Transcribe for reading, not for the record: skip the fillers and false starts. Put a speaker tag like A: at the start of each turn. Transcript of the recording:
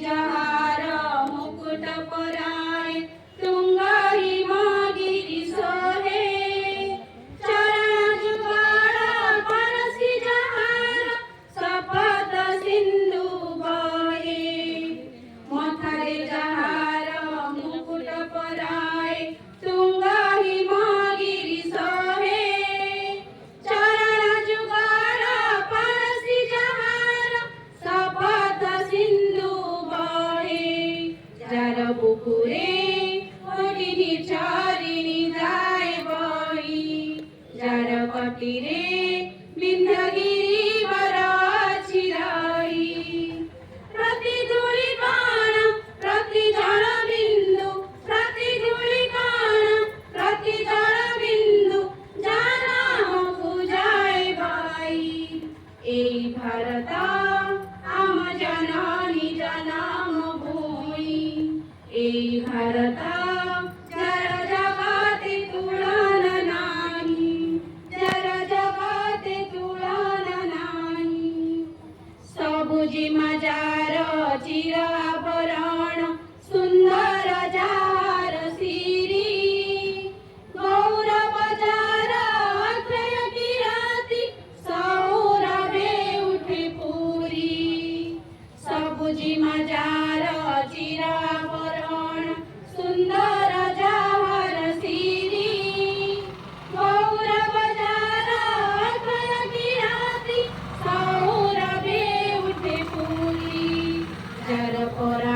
A: जहार मुकुट पराय तुंग हिमगिरी सोहे चरण जुगल परसी जहार सपत सिंधु बहे मथारे जहार मुकुट पराय तुंग हिमगिरी सोहे चरण जुगल परसी जहार सपत सिंधु बहे जार बुकुरे ओडिनी चारिणी जाय बही जार कटिरे विंध्यगिरी वर छिराई प्रति धूळी कण प्रति जल बिंदु प्रति धूळी कण प्रति जल बिंदु जानामकु जाय बाई এই भारत आम जननी जन्म भूमि এই भारत जर जगते तुलन नाही जर जगते तुलन नाही सबुजी मजार चिर आवरण सुंदर जार सिरी गौरव जार अक्षय किराती सौरभे उठे पुरी सबुजी मजार चिर आवरण सुंदर जार सिरी गौरव जार अक्षय किराती सौरभे उठे पुरी जार पर